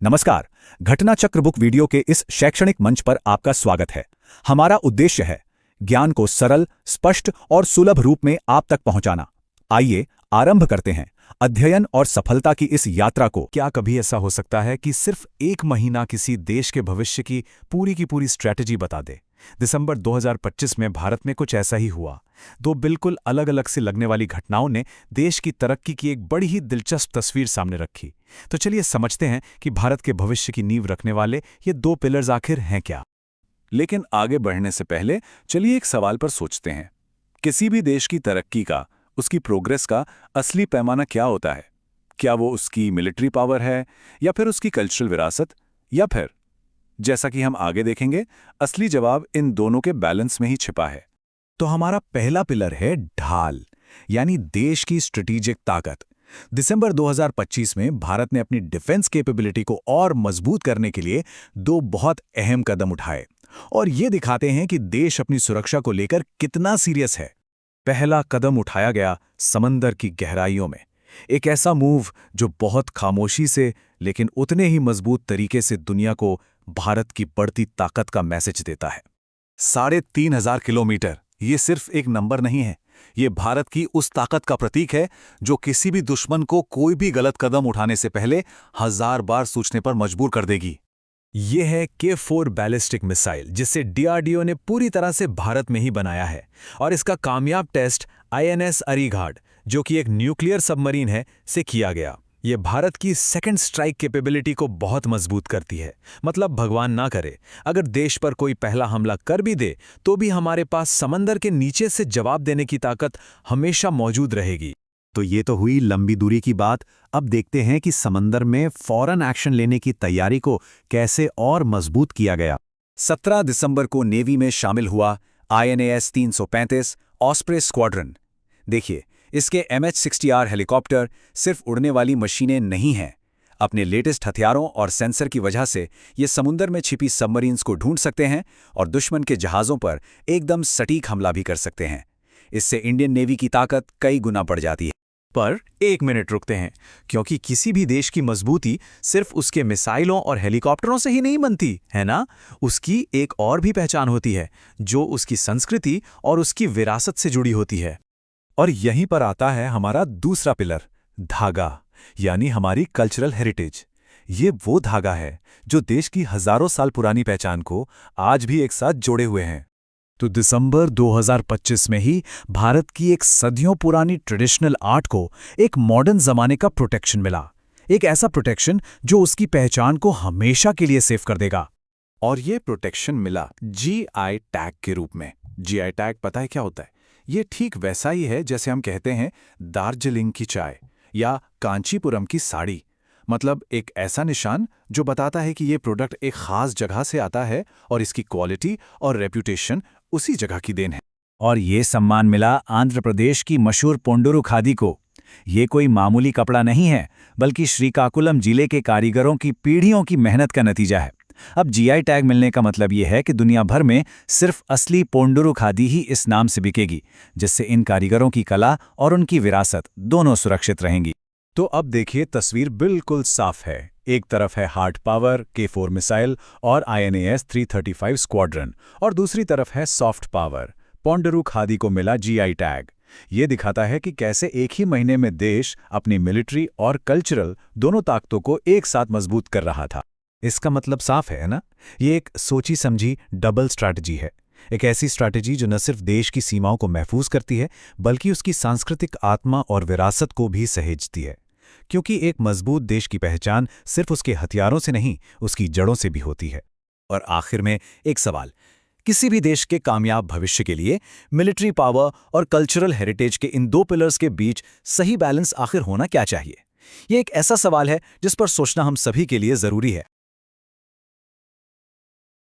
नमस्कार। घटना चक्र बुक वीडियो के इस शैक्षणिक मंच पर आपका स्वागत है। हमारा उद्देश्य है ज्ञान को सरल, स्पष्ट और सुलभ रूप में आप तक पहुंचाना। आइए आरंभ करते हैं अध्ययन और सफलता की इस यात्रा को। क्या कभी ऐसा हो सकता है कि सिर्फ एक महीना किसी देश के भविष्य की पूरी स्ट्रैटेजी बता दे? दिसंबर 2025 में भारत में कुछ ऐसा ही हुआ। दो बिल्कुल अलग अलग से लगने वाली घटनाओं ने देश की तरक्की की एक बड़ी ही दिलचस्प तस्वीर सामने रखी। तो चलिए समझते हैं कि भारत के भविष्य की नींव रखने वाले ये दो पिलर्स आखिर हैं क्या। लेकिन आगे बढ़ने से पहले चलिए एक सवाल पर सोचते हैं। किसी भी देश की तरक्की का, उसकी प्रोग्रेस का असली पैमाना क्या होता है? क्या वो उसकी मिलिट्री पावर है, या फिर उसकी कल्चरल विरासत, या फिर, जैसा कि हम आगे देखेंगे, असली जवाब इन दोनों के बैलेंस में ही छिपा है। तो हमारा पहला पिलर है ढाल, यानी देश की स्ट्रेटेजिक ताकत। दिसंबर 2025 में भारत ने अपनी डिफेंस कैपेबिलिटी को और मजबूत करने के लिए दो बहुत अहम कदम उठाए, और ये दिखाते हैं कि देश अपनी सुरक्षा को लेकर कितना सीरियस है। पहला कदम उठाया गया समंदर की गहराइयों में, एक ऐसा मूव जो बहुत खामोशी से लेकिन उतने ही मजबूत तरीके से दुनिया को भारत की बढ़ती ताकत का मैसेज देता है। 3,500 किलोमीटर, ये सिर्फ एक नंबर नहीं है, ये भारत की उस ताकत का प्रतीक है जो किसी भी दुश्मन को कोई भी गलत कदम उठाने से पहले 1000 बार सोचने पर मजबूर कर देगी। ये है K4 बैलिस्टिक मिसाइल, जिसे DRDO ने पूरी तरह से भारत में ही बनाया है, और इसका कामयाब टेस्ट INS अरीघाट, जो कि एक न्यूक्लियर सबमरीन है, से किया गया। ये भारत की सेकंड स्ट्राइक कैपेबिलिटी को बहुत मजबूत करती है। मतलब भगवान ना करे, अगर देश पर कोई पहला हमला कर भी दे तो भी हमारे पास समंदर के नीचे से जवाब देने की ताकत हमेशा मौजूद रहेगी। तो ये तो हुई लंबी दूरी की बात। अब देखते हैं कि समंदर में फौरन एक्शन लेने की तैयारी को कैसे और मजबूत किया गया। 17 दिसंबर को नेवी में शामिल हुआ INAS 335 ऑस्प्रे स्क्वाड्रन। देखिए, इसके MH-60R हेलीकॉप्टर सिर्फ उड़ने वाली मशीनें नहीं हैं। अपने लेटेस्ट हथियारों और सेंसर की वजह से ये समुद्र में छिपी सबमरीन्स को ढूंढ सकते हैं और दुश्मन के जहाज़ों पर एकदम सटीक हमला भी कर सकते हैं। इससे इंडियन नेवी की ताकत कई गुना बढ़ जाती है। पर एक मिनट रुकते हैं, क्योंकि किसी भी देश की मजबूती सिर्फ उसके मिसाइलों और हेलीकॉप्टरों से ही नहीं बनती है ना। उसकी एक और भी पहचान होती है, जो उसकी संस्कृति और उसकी विरासत से जुड़ी होती है। और यहीं पर आता है हमारा दूसरा पिलर, धागा, यानी हमारी कल्चरल हेरिटेज। ये वो धागा है जो देश की हजारों साल पुरानी पहचान को आज भी एक साथ जोड़े हुए हैं। तो दिसंबर 2025 में ही भारत की एक सदियों पुरानी ट्रेडिशनल आर्ट को एक मॉडर्न जमाने का प्रोटेक्शन मिला। एक ऐसा प्रोटेक्शन जो उसकी पहचान को हमेशा के लिए सेव कर देगा। और ये प्रोटेक्शन मिला GI टैग के रूप में। GI टैग पता है क्या होता है? ये ठीक वैसा ही है जैसे हम कहते हैं दार्जिलिंग की चाय या कांचीपुरम की साड़ी। मतलब एक ऐसा निशान जो बताता है कि ये प्रोडक्ट एक खास जगह से आता है और इसकी क्वालिटी और रेप्यूटेशन उसी जगह की देन है। और ये सम्मान मिला आंध्र प्रदेश की मशहूर पोंडुरु खादी को। ये कोई मामूली कपड़ा नहीं है, बल्कि श्रीकाकुलम जिले के कारीगरों की पीढ़ियों की मेहनत का नतीजा है। अब GI टैग मिलने का मतलब ये है कि दुनिया भर में सिर्फ असली पोंडुरु खादी ही इस नाम से बिकेगी, जिससे इन कारीगरों की कला और उनकी विरासत दोनों सुरक्षित रहेंगी। तो अब देखिए, तस्वीर बिल्कुल साफ है। एक तरफ है हार्ड पावर K4 मिसाइल और INAS 335 स्क्वाड्रन, और दूसरी तरफ है सॉफ्ट पावर, पोंडुरु खादी को मिला GI टैग। ये दिखाता है कि कैसे एक ही महीने में देश अपनी मिलिट्री और कल्चरल दोनों ताकतों को एक साथ मजबूत कर रहा था। इसका मतलब साफ है ना? ये एक सोची समझी डबल स्ट्रैटेजी है। एक ऐसी स्ट्रैटेजी जो न सिर्फ देश की सीमाओं को महफूज करती है, बल्कि उसकी सांस्कृतिक आत्मा और विरासत को भी सहेजती है। क्योंकि एक मजबूत देश की पहचान सिर्फ उसके हथियारों से नहीं, उसकी जड़ों से भी होती है। और आखिर में एक सवाल, किसी भी देश के कामयाब भविष्य के लिए मिलिट्री पावर और कल्चरल हेरिटेज के इन दो पिलर्स के बीच सही बैलेंस आखिर होना क्या चाहिए? ये एक ऐसा सवाल है जिस पर सोचना हम सभी के लिए जरूरी है।